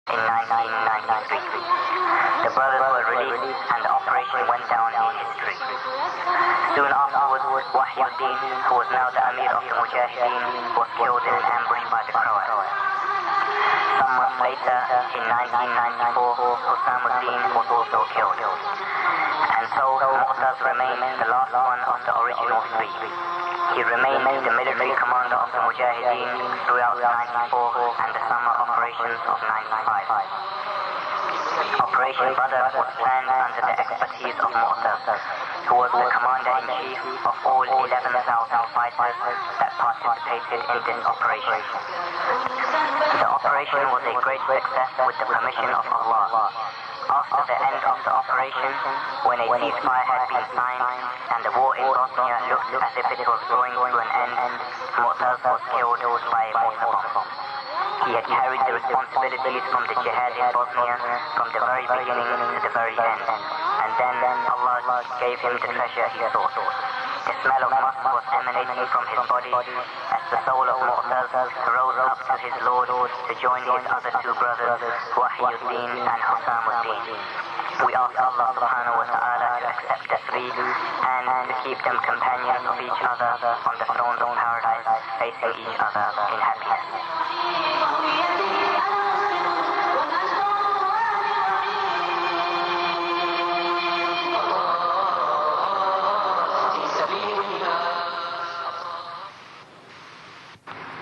in 1993. The brothers were released and the operation went down in history. Soon afterwards, Mujahideen, who was now the Emir of the Mujahideen, was killed in an ambush by the Croats. Some months later, in 1994, Hussamuddin was also killed. And so, Mu'taz remained the last one of the original three. He remained the military commander of the Mujahideen throughout 94 and the summer operations of 95. Operation Badr was planned under the expertise of Mu'taz, who was the commander-in-chief of all 11,000 fighters that participated in this operation. The operation was a great success with the permission of Allah. After the end of the operation, when a ceasefire had been signed and the war in Bosnia looked as if it was drawing to an end, Mu'taz was killed by a mortar bomb. He had carried the responsibilities from the Jihad in Bosnia from the very beginning to the very end, and then Allah gave him the treasure he sought. The smell of musk was emanating from his body as the soul of Mu'taz rose up to his Lord to join his other two brothers, Mujahideen and Hussamuddin. We ask Allah subhanahu wa ta'ala to accept the three and to keep them companions of each other on the thrones of paradise, facing each other in happiness.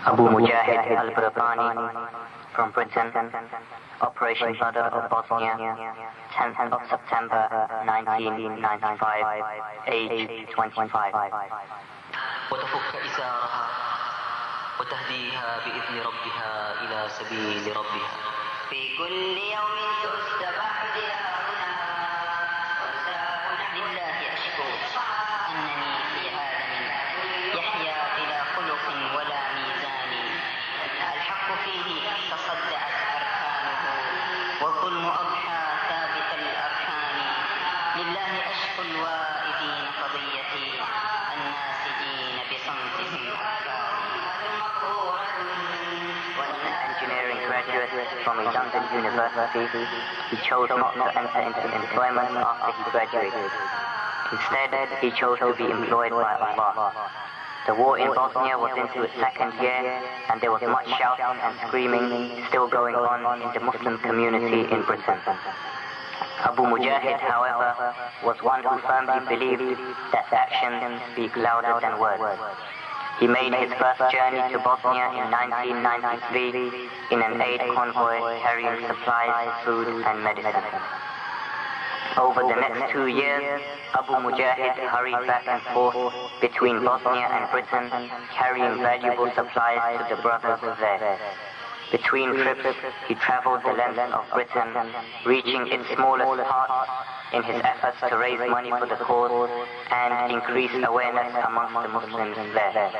Abu Mujahid al-Burqani from Britain, Operation Badr of Bosnia, 10th of September 1995, age 25. وتفك إزارها وتهديها بإذن ربها إلى سبيل ربها في كل يوم تستبح ديارنا لله أشكو أنني في عالم يحيا بلا خلق ولا ميزان الحق فيه تصدعت أركانه والظلم أضحى ثابت الأركان لله أشكو الوائدين قضيتي الناسجين بصمتهم Engineering graduate from a London university, he chose not to enter into employment after he graduated. Instead, he chose to be employed by Allah. The war in Bosnia was into its second year, and there was much shouting and screaming still going on in the Muslim community in Britain. Abu Mujahid, however, was one who firmly believed that actions speak louder than words. He made his first journey to Bosnia in 1993 in an aid convoy carrying supplies, food and medicine. Over the next 2 years, Abu Mujahid hurried back and forth between Bosnia and Britain, carrying valuable supplies to the brothers there. Between trips, he traveled the length of Britain, reaching its smallest parts in his efforts to raise money for the cause and increase awareness amongst the Muslims there.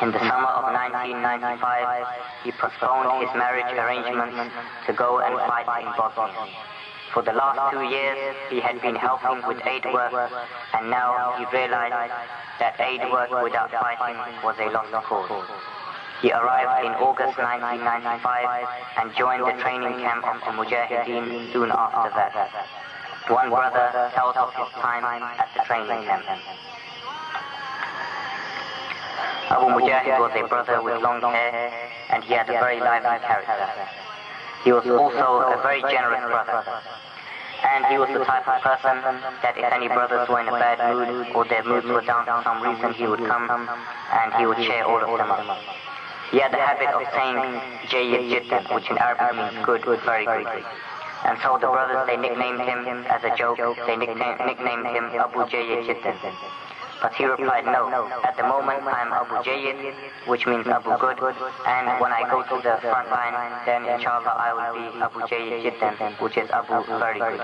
In the summer of 1995, he postponed his marriage arrangements to go and fight in Bosnia. For the last 2 years, he had been helping with aid work, and now he realized that aid work without fighting was a lost cause. He arrived in August 1995 and joined the training camp of the Mujahideen soon after that. One brother tells of his time at the training camp. Abu Mujahid was a brother with long hair, and he had a very lively character. He was also a very generous brother. And he was the type of person that if any brothers were in a bad mood or their moods were down for some reason, he would come and he would cheer all of them up. He had the habit of saying Jayyid Jiddan, which in Arabic means good, very good. And so the brothers, they nicknamed him as a joke, they nicknamed him Abu Jayyid Jiddan. But he replied, no, at the moment I am Abu Jayyid, which means Abu Good, and when I go to the front line, then inshallah I will be Abu Jayyid Jiddan, which is Abu Very Good.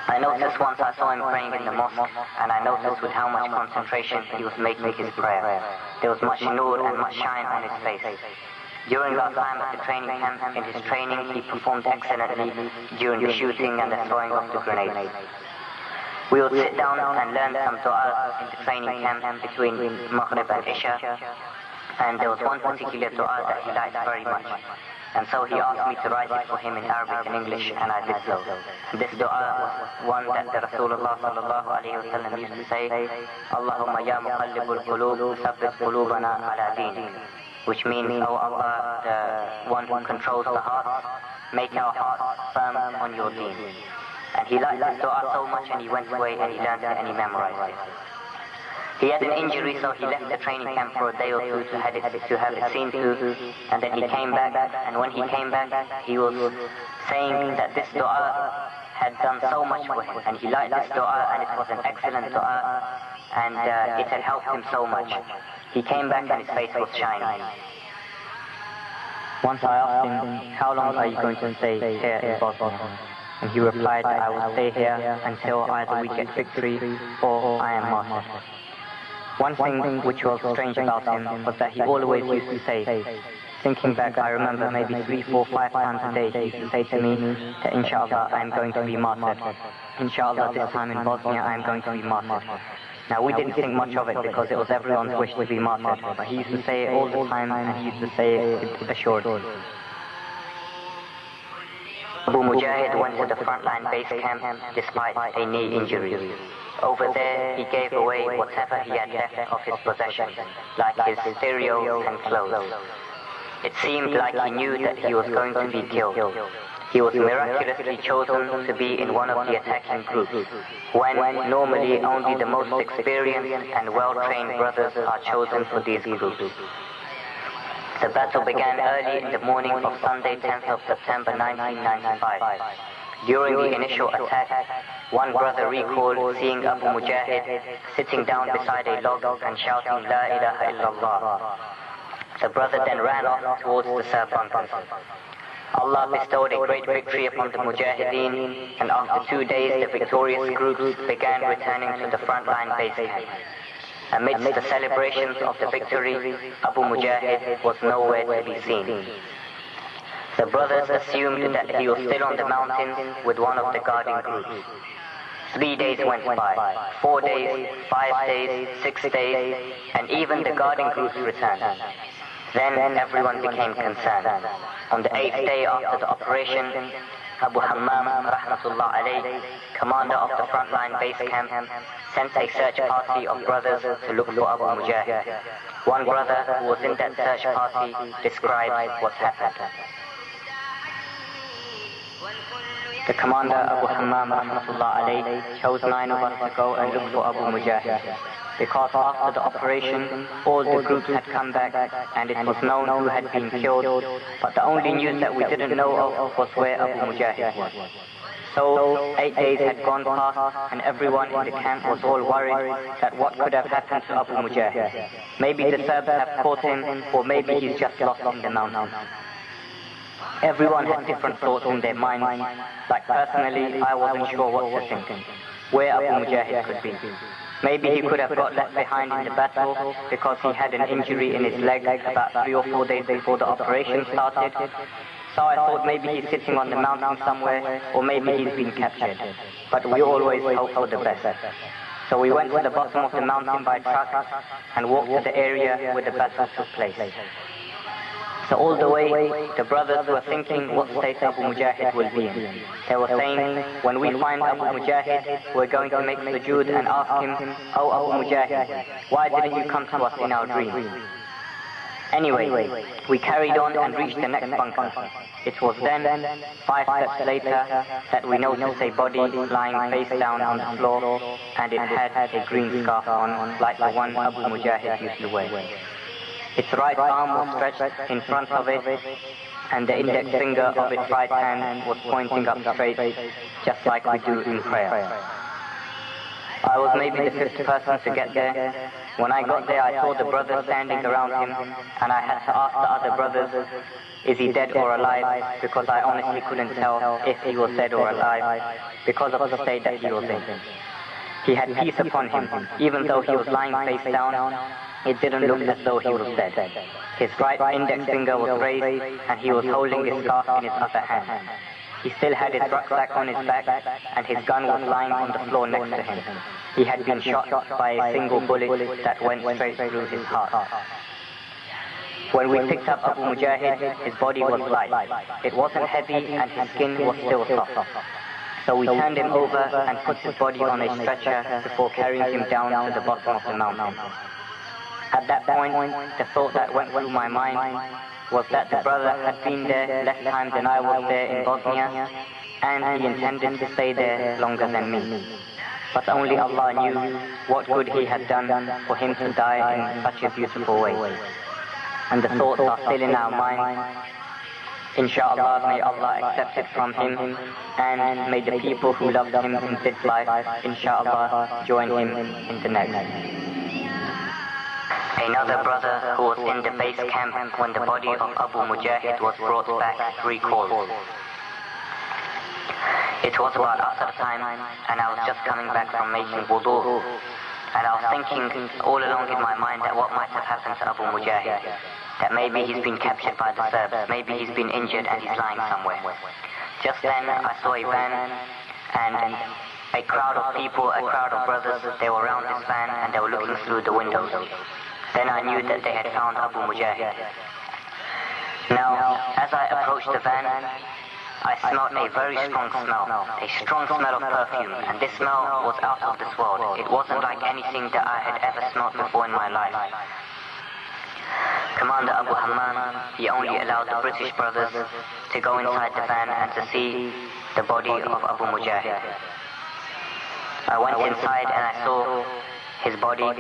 I noticed once I saw him praying in the mosque, and I noticed with how much concentration he was making his prayer. There was much nur and much shine on his face. During our time at the training camp, in his training, he performed excellently during the shooting and the throwing of the grenades. We would sit down and learn some dua in the training camp between Maghrib and Isha, and there was one particular dua that he liked very much. And so he asked me to write it for him in Arabic and English, and I did so. And this dua was one that the Rasulullah sallallahu alayhi wa sallam used to say, Allahumma ya muqallibul qulub, thabbit qulubana ala dinik. Which means, oh Allah, the one who controls the heart, make our hearts firm on your deen. And he liked this dua so much, and he went away and he learned it and he memorized it. He had an injury, so he left the training camp for a day or two to have it seen to, and then he came back, and when he came back, he was saying that this dua had done so much for him, and he liked this dua, and it was an excellent dua, and it had helped him so much. He came back and his face was shining. Once I asked him, how long are you going to stay here in Bosnia? And he replied, I will stay here until either we get victory or I am martyred. One thing which was strange about him was that he always used to say, thinking back, I remember maybe 3, 4, 5 times a day, he used to say to me that inshallah I am going to be martyred. Inshallah this time in Bosnia I am going to be martyred. Now we didn't think much of it because it was everyone's wish to be martyred, but he used to say it all the time, and he used to say it assured. Abu Mujahid went to the frontline base camp despite a knee injury. Over there, he gave away whatever he had left of his possessions, like his stereo and clothes. It seemed like he knew that he was going to be killed. He was miraculously chosen to be in one of the attacking groups, when normally only the most experienced and well-trained brothers are chosen for these groups. The battle began early in the morning of Sunday, 10th of September 1995. During the initial attack, one brother recalled seeing Abu Mujahid sitting down beside a log and shouting, La ilaha illallah. The brother then ran off towards the Serb bunkers. Allah bestowed a great victory upon the Mujahideen, and after 2 days the victorious groups began returning to the frontline base camp. Amidst the celebrations of the victory, Abu Mujahid was nowhere to be seen. The brothers assumed that he was still on the mountains with one of the guarding groups. 3 days went by, 4 days, 5 days, 6 days, and even the guarding groups returned. Then everyone became concerned. On the 8th day after the operation, Abu Hammam, rahmatullah alayh, commander of the frontline base camp, sent a search party of brothers to look for Abu Mujahid. One brother who was in that search party described what happened. The commander, Abu Hammam, rahmatullah alayh, chose 9 of us to go and look for Abu Mujahid, because after the operation, all the groups had come back and it was known who had been killed, but the only news that we didn't know of was where Abu Mujahid was. So 8 days had gone past and everyone in the camp was all worried that what could have happened to Abu Mujahid. Maybe the Serbs have caught him, or maybe he's just lost in the mountains. Everyone had different thoughts in their minds. Like personally, I wasn't sure what to think, where Abu Mujahid could be. Maybe he could have got left behind in the battle because he had an injury in his leg about 3 or 4 days before the operation started. So I thought maybe he's sitting on the mountain somewhere, or maybe he's been captured. But we always hope for the best. So we went to the bottom of the mountain by truck and walked to the area where the battle took place. So all the way, the brothers were thinking what state Abu Mujahid will be in. They were saying, when we find Abu Mujahid, we're going to make sujood and ask him, oh Abu Mujahid, why didn't you come to us in our dreams? Anyway, we carried on and reached the next bunker. It was then, 5 steps later, that we noticed a body lying face down on the floor, and it had a green scarf on, like the one Abu Mujahid used to wear. Its right arm was stretched in front of it, and the index finger of its right hand was pointing up straight, just like we do in prayer. I was maybe the 5th person to get there. When I got there, I saw the brothers standing around him, and I had to ask the other brothers, is he dead or alive? Because I honestly couldn't tell if he was dead or alive, because of the state that he was in. He had peace upon him, even though he was lying face down. It didn't look as though he was dead. His right index finger was raised, and he was holding his scarf in his other hand. He still had his rucksack on his back, and his gun was lying on the floor next to him. He had been shot by a single bullet that went straight through his heart. When we picked up Abu Mujahid, his body was light. It wasn't heavy and his skin was still soft. So we turned him over and put his body on a stretcher before carrying him down to the bottom of the mountain. At that point, the thought that went through my mind was that the brother had been there less time than I was there in Bosnia, and he intended to stay there longer than me. But only Allah knew what good he had done for him to die in such a beautiful way. And the thoughts are still in our minds. Inshallah, may Allah accept it from him, and may the people who loved him in this life, inshallah, join him in the next. Another brother who was in the base camp when the body of Abu Mujahid was brought back recalled. It was about Asr time, and I was just coming back from making wudu, and I was thinking all along in my mind that what might have happened to Abu Mujahid, that maybe he's been captured by the Serbs, maybe he's been injured and he's lying somewhere. Just then I saw a van and a crowd of people, a crowd of brothers, they were around this van and they were looking through the windows. Then I knew that they had found Abu Mujahid. Now, as I approached the van, I smelled a very strong smell, a strong smell of perfume, and this smell was out of this world. It wasn't like anything that I had ever smelled before in my life. Commander Abu Hamman, he only allowed the British brothers to go inside the van and to see the body of Abu Mujahid. I went inside and I saw his body.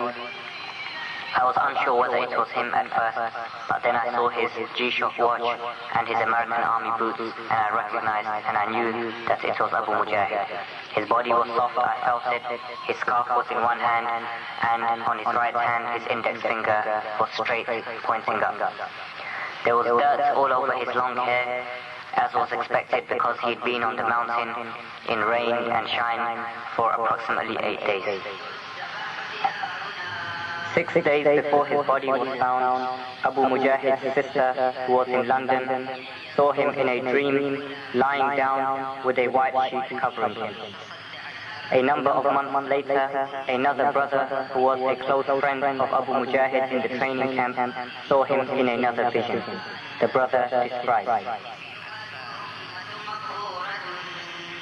I was unsure whether it was him at first, but then I saw his G-Shock watch and his American Army boots, and I recognized and I knew that it was Abu Mujahid. His body was soft, I felt it. His scarf was in one hand, and on his right hand, his index finger was straight, pointing up. There was dirt all over his long hair, as was expected because he had been on the mountain in rain and shine for approximately 8 days. 6 days before his body was found, Abu Mujahid's sister, who was in London, saw him in a dream lying down with a white sheet covering him. A number of months later, another brother who was a close friend of Abu Mujahid in the training camp saw him in another vision. The brother described.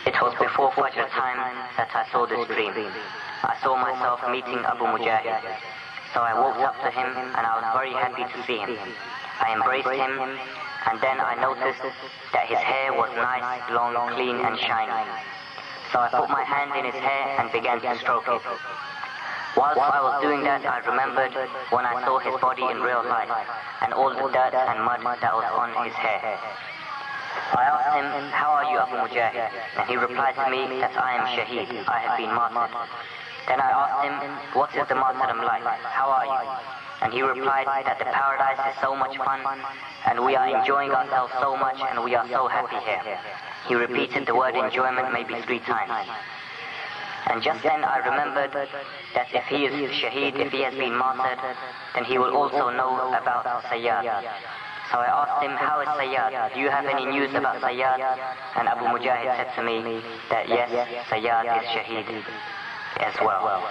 It was before Fajr time that I saw this dream. I saw myself meeting Abu Mujahid. So I walked up to him and I was very happy to see him. I embraced him and then I noticed that his hair was nice, long, clean and shiny. So I put my hand in his hair and began to stroke it. Whilst I was doing that, I remembered when I saw his body in real life and all the dirt and mud that was on his hair. I asked him, "How are you, Abu Mujahid?" And he replied to me that I am Shaheed, I have been martyred. Then I asked him, "What is the martyrdom like? How are you?" And he replied that the paradise is so much fun, and we are enjoying ourselves so much, and we are so happy here. He repeated the word enjoyment maybe 3 times. And just then I remembered that if he is Shaheed, if he has been martyred, then he will also know about Sayyad. So I asked him, "How is Sayyad? Do you have any news about Sayyad?" And Abu Mujahid said to me that yes, Sayyad is Shaheed as well.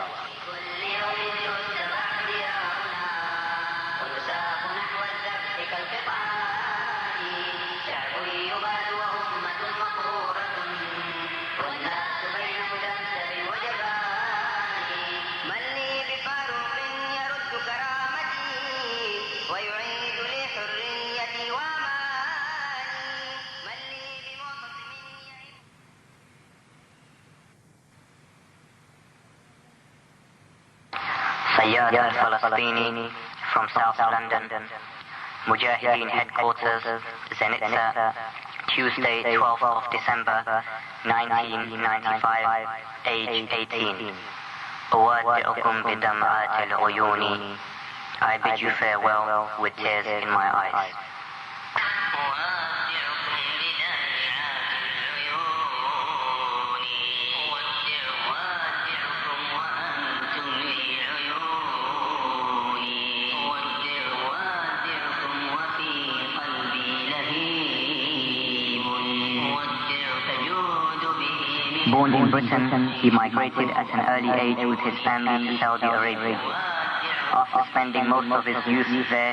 Sayyad al-Falastini from South London, Mujahideen headquarters, Zenitsa, Tuesday, 12th of December, 1995, age 18. أودعكم بدمعات العيون. I bid you farewell with tears in my eyes. Born in Britain, he migrated at an early age with his family to Saudi Arabia. After spending most of his youth there,